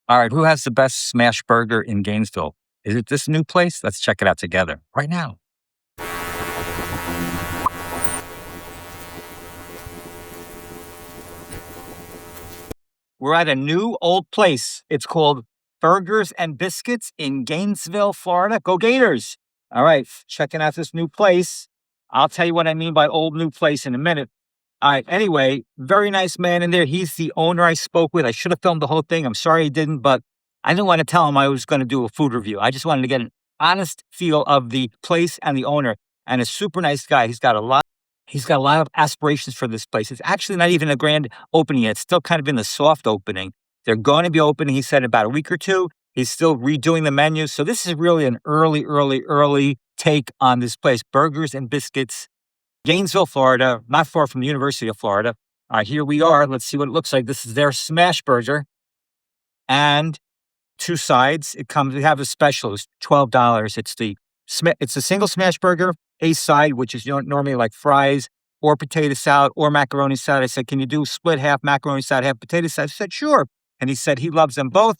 All right, who has the best smash burger in Gainesville? Is it this new place? Let's check it out together right now. We're at a new old place. It's called Burgers and Biscuits in Gainesville, Florida. Go Gators! All right, checking out this new place. I'll tell you what I mean by old new place in a minute. All right, anyway, very nice man in there. He's the owner I spoke with. I should have filmed the whole thing. I'm sorry I didn't, but I didn't want to tell him I was going to do a food review. I just wanted to get an honest feel of the place and the owner. And a super nice guy. He's got a lot of aspirations for this place. It's actually not even a grand opening yet. It's still kind of in the soft opening. They're going to be opening, he said, in about a week or two. He's still redoing the menu. So this is really an early take on this place. Burgers and Biscuits, Gainesville, Florida, not far from the University of Florida. Here we are. Let's see what it looks like. This is their smash burger. And two sides. They have a special. It's $12. It's a single smash burger, a side, which is normally like fries or potato salad or macaroni salad. I said, can you do split half macaroni salad, half potato salad? I said, sure. And he said he loves them both.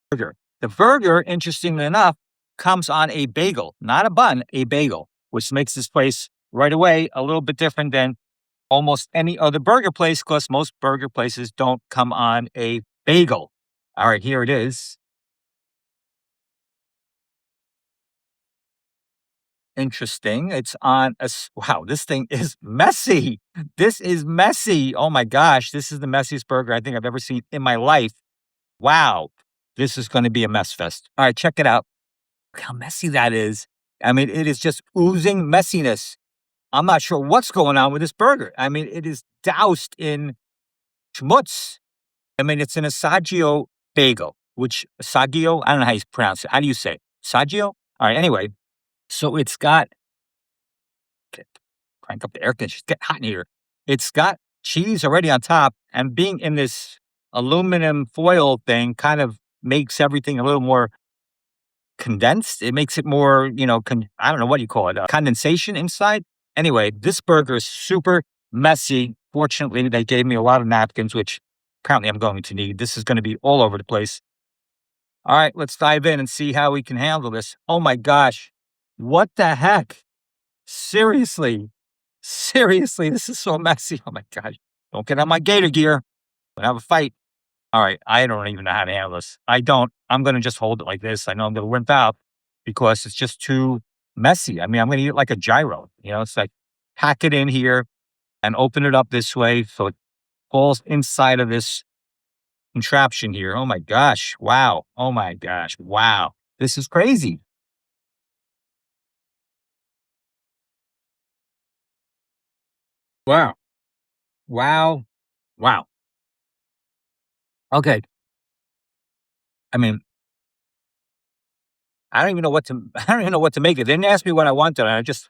The burger, interestingly enough, comes on a bagel, not a bun, a bagel, which makes this place right away a little bit different than almost any other burger place, because most burger places don't come on a bagel. All right, here it is. Interesting. It's on wow, this thing is messy. This is messy. Oh my gosh, this is the messiest burger I think I've ever seen in my life. Wow, this is going to be a mess fest. All right, check it out. Look how messy that is. I mean, it is just oozing messiness. I'm not sure what's going on with this burger. I mean, it is doused in schmutz. I mean, it's an Asagio bagel, Asagio, I don't know how you pronounce it. How do you say it? Sagio? All right, anyway, so it's got, okay, crank up the air conditioner, it's getting hot in here. It's got cheese already on top, and being in this aluminum foil thing kind of makes everything a little more condensed. It makes it more, I don't know what you call it, condensation inside. Anyway, this burger is super messy. Fortunately, they gave me a lot of napkins, which apparently I'm going to need. This is going to be all over the place. All right, let's dive in and see how we can handle this. Oh my gosh. What the heck? Seriously. Seriously, this is so messy. Oh my gosh. Don't get on my gator gear. We'll have a fight. All right, I don't even know how to handle this. I don't. I'm going to just hold it like this. I know I'm going to wimp out because it's just too messy. I mean, I'm going to eat it like a gyro. It's like pack it in here and open it up this way so it falls inside of this contraption here. Oh my gosh. Wow. Oh my gosh. Wow. This is crazy. Wow. Wow. Wow. Okay. I mean, I don't even know what to I don't even know what to make it. They didn't ask me what I wanted, and I just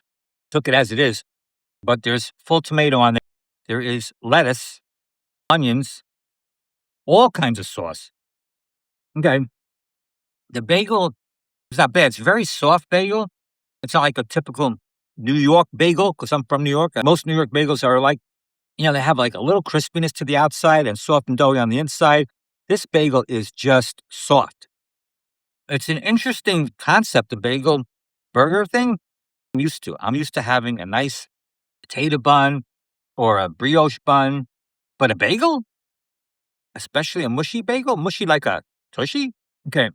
took it as it is. But there's full tomato on there. There is lettuce, onions, all kinds of sauce. Okay. The bagel is not bad. It's a very soft bagel. It's not like a typical New York bagel because I'm from New York. Most New York bagels are like, they have like a little crispiness to the outside and soft and doughy on the inside. This bagel is just soft. It's an interesting concept, the bagel burger thing. I'm used to having a nice potato bun or a brioche bun, but a bagel, especially a mushy bagel, mushy like a tushy. Okay.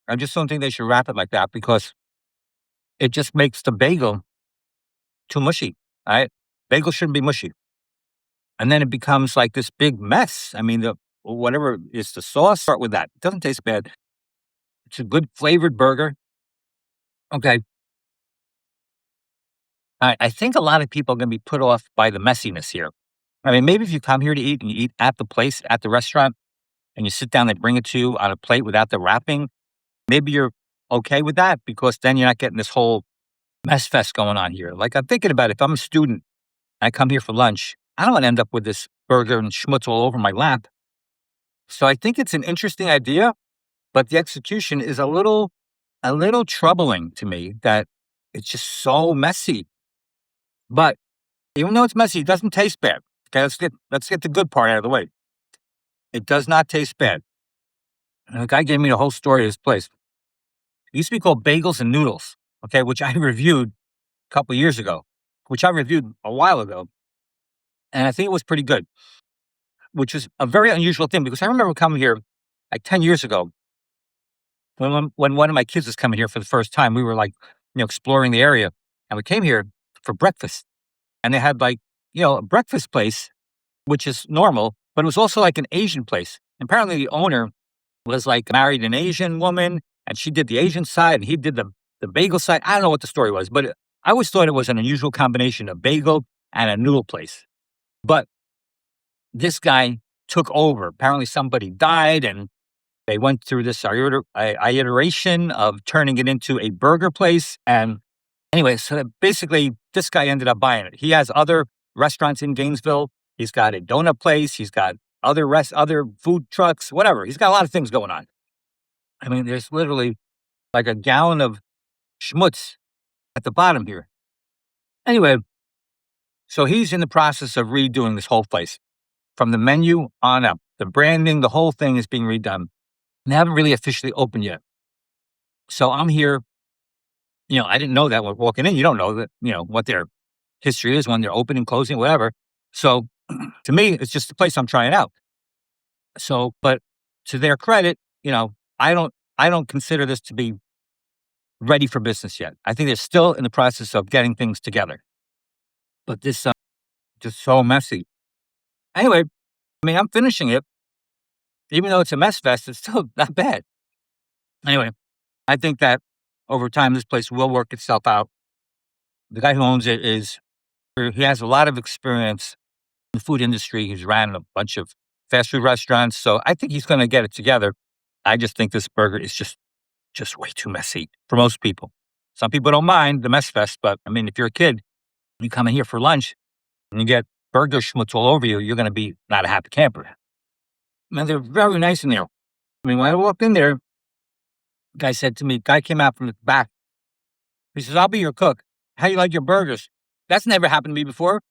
I just don't think they should wrap it like that because it just makes the bagel too mushy. All right. Bagel shouldn't be mushy. And then it becomes like this big mess. I mean, whatever is the sauce, start with that. It doesn't taste bad. It's a good flavored burger. Okay. I think a lot of people are going to be put off by the messiness here. I mean, maybe if you come here to eat and you eat at the place, at the restaurant, and you sit down, they bring it to you on a plate without the wrapping, maybe you're okay with that because then you're not getting this whole mess fest going on here. Like I'm thinking about it, if I'm a student and I come here for lunch, I don't want to end up with this burger and schmutz all over my lap. So I think it's an interesting idea, but the execution is a little troubling to me that it's just so messy. But even though it's messy, it doesn't taste bad. Okay, let's get the good part out of the way. It does not taste bad. And the guy gave me the whole story of this place. It used to be called Bagels and Noodles, okay, which I reviewed a couple years ago, which I reviewed a while ago, and I think it was pretty good, which is a very unusual thing because I remember coming here like 10 years ago when one of my kids was coming here for the first time. We were like, exploring the area, and we came here for breakfast, and they had like, a breakfast place, which is normal, but it was also like an Asian place. Apparently, the owner was like married an Asian woman, and she did the Asian side, and he did the bagel side. I don't know what the story was, but I always thought it was an unusual combination of bagel and a noodle place. But this guy took over. Apparently, somebody died, and they went through this iteration of turning it into a burger place. And anyway, so basically, this guy ended up buying it. He has other restaurants in Gainesville. He's got a donut place. He's got other food trucks, whatever. He's got a lot of things going on. I mean, there's literally like a gallon of schmutz at the bottom here. Anyway, so he's in the process of redoing this whole place from the menu on up. The branding, the whole thing is being redone. They haven't really officially opened yet. So I'm here. I didn't know that when walking in. You don't know that, what their history is when they're opening, closing, whatever. So to me, it's just a place I'm trying out. So, but to their credit, I don't consider this to be ready for business yet. I think they're still in the process of getting things together. But this just so messy. Anyway, I mean, I'm finishing it. Even though it's a Messfest, it's still not bad. Anyway, I think that over time, this place will work itself out. The guy who owns it he has a lot of experience in the food industry. He's ran a bunch of fast food restaurants. So I think he's going to get it together. I just think this burger is just way too messy for most people. Some people don't mind the Messfest, but I mean, if you're a kid, you come in here for lunch and you get burger schmutz all over you, you're going to be not a happy camper. Man, they're very nice in there. I mean, when I walked in there, guy came out from the back. He says, "I'll be your cook. How you like your burgers?" That's never happened to me before.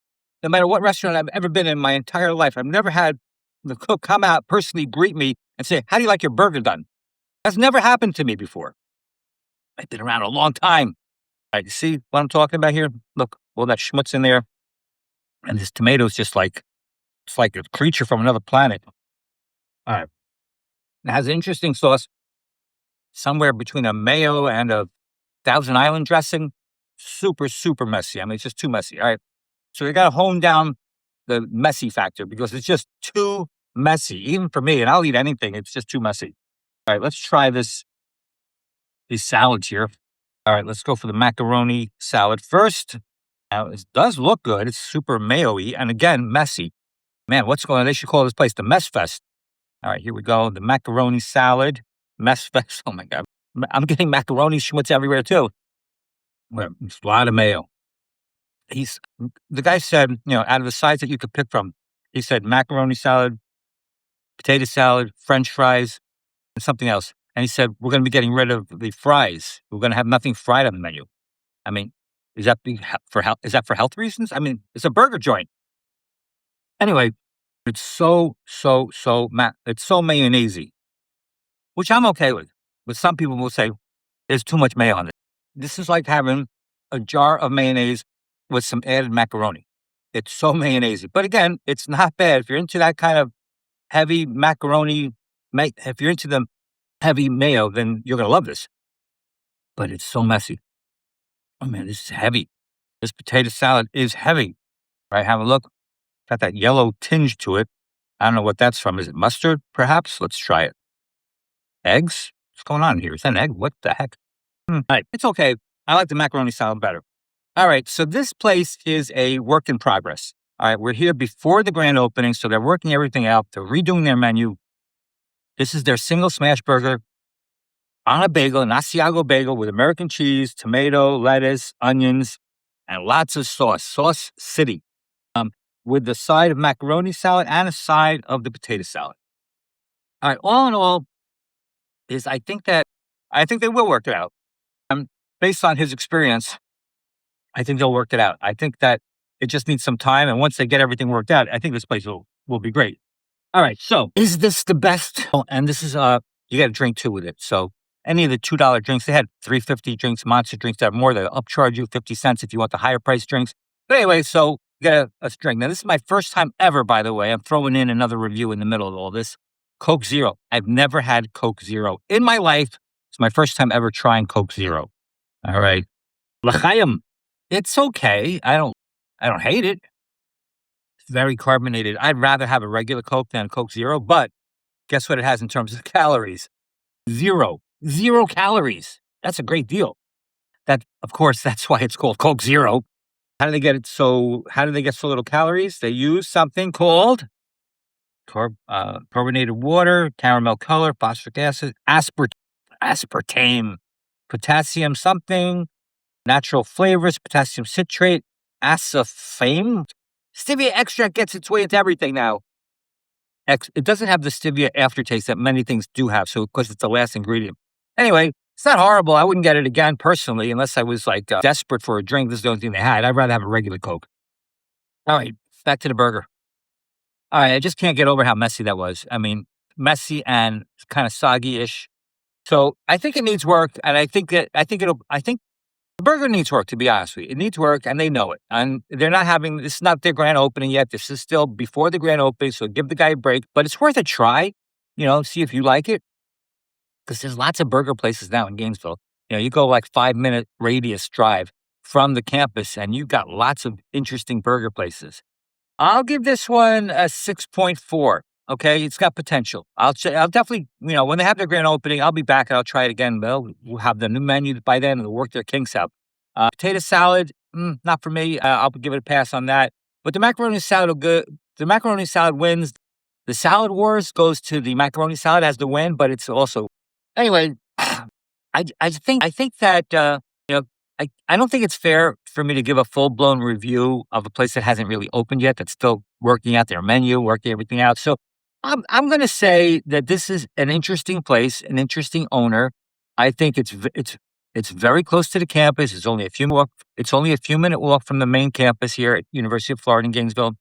No matter what restaurant I've ever been in my entire life, I've never had the cook come out, personally greet me and say, "How do you like your burger done?" That's never happened to me before. I've been around a long time. All right, you see what I'm talking about here? Look, all that schmutz in there. And this tomato's just it's like a creature from another planet. All right. It has an interesting sauce, somewhere between a mayo and a Thousand Island dressing. Super, super messy. I mean, it's just too messy. All right. So you got to hone down the messy factor because it's just too messy, even for me. And I'll eat anything. It's just too messy. All right. Let's try these salads here. All right. Let's go for the macaroni salad first. Now, it does look good. It's super mayo-y and again, messy. Man, what's going on? They should call this place the Messfest. All right, here we go. The macaroni salad, Messfest. Oh my God. I'm getting macaroni schmutz everywhere too. Well, it's a lot of mayo. The guy said, out of the sides that you could pick from, he said macaroni salad, potato salad, French fries, and something else. And he said, we're going to be getting rid of the fries. We're going to have nothing fried on the menu. I mean, is that for health? Is that for health reasons? I mean, it's a burger joint. Anyway, it's it's so mayonnaise-y, which I'm okay with. But some people will say there's too much mayo on it. This is like having a jar of mayonnaise with some added macaroni. It's so mayonnaise-y. But again, it's not bad. If you're into that kind of heavy macaroni, if you're into the heavy mayo, then you're going to love this. But it's so messy. Oh man, this is heavy. This potato salad is heavy. Right, have a look. Got that yellow tinge to it. I don't know what that's from. Is it mustard, perhaps? Let's try it. Eggs? What's going on here? Is that an egg? What the heck? All right, it's okay. I like the macaroni salad better. All right, so this place is a work in progress. All right, we're here before the grand opening, so they're working everything out. They're redoing their menu. This is their single smash burger on a bagel, an Asiago bagel with American cheese, tomato, lettuce, onions, and lots of sauce. Sauce City. With the side of macaroni salad and a side of the potato salad. All right, all in all, I think they will work it out. Based on his experience, I think they'll work it out. I think that it just needs some time, and once they get everything worked out, I think this place will be great. All right, so is this the best? Oh, and this is you got to drink two with it. So any of the $2 drinks, they had 350 drinks, monster drinks that have more. They'll upcharge you 50 cents if you want the higher price drinks. But anyway, so you got a drink. Now, this is my first time ever, by the way. I'm throwing in another review in the middle of all this. Coke Zero. I've never had Coke Zero in my life. It's my first time ever trying Coke Zero. All right. L'chaim. It's okay. I don't hate it. It's very carbonated. I'd rather have a regular Coke than a Coke Zero, but guess what it has in terms of calories? Zero calories. That's a great deal. Of course, that's why it's called Coke Zero. How do they get so little calories? They use something called carbonated water, caramel color, phosphoric acid, aspartame, potassium something, natural flavors, potassium citrate, asafame. Stevia extract gets its way into everything now. It doesn't have the stevia aftertaste that many things do have, so of course it's the last ingredient. Anyway, it's not horrible. I wouldn't get it again personally, unless I was like desperate for a drink. This is the only thing they had. I'd rather have a regular Coke. All right, back to the burger. All right, I just can't get over how messy that was. I mean, messy and kind of soggy-ish. So I think it needs work, and I think the burger needs work, to be honest with you. It needs work, and they know it. And they're not having, this is not their grand opening yet. This is still before the grand opening, so give the guy a break. But it's worth a try, see if you like it. Because there's lots of burger places now in Gainesville. You go like 5-minute radius drive from the campus, and you've got lots of interesting burger places. I'll give this one a 6.4. Okay, it's got potential. I'll definitely, when they have their grand opening, I'll be back and I'll try it again. We'll have the new menu by then, and they'll work their kinks out. Potato salad, not for me. I'll give it a pass on that. But the macaroni salad will good. The macaroni salad wins. The salad wars goes to the macaroni salad as the win, but it's also anyway. I think that I don't think it's fair for me to give a full-blown review of a place that hasn't really opened yet, that's still working out their menu, working everything out. So I'm going to say that this is an interesting place, an interesting owner. I think it's very close to the campus. It's only a few minute walk from the main campus here at University of Florida in Gainesville.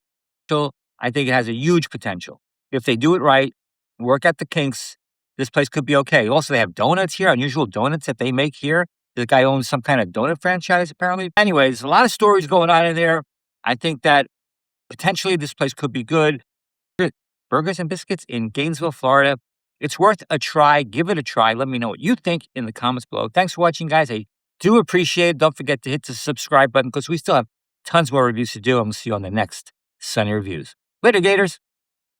So I think it has a huge potential. If they do it right, work at the kinks, this place could be okay. Also, they have donuts here, unusual donuts that they make here. The guy owns some kind of donut franchise, apparently. Anyways, a lot of stories going on in there. I think that potentially this place could be good. Burgers and Biscuits in Gainesville, Florida. It's worth a try. Give it a try. Let me know what you think in the comments below. Thanks for watching, guys. I do appreciate it. Don't forget to hit the subscribe button because we still have tons more reviews to do. I'm going to see you on the next Sunny Reviews. Later, Gators.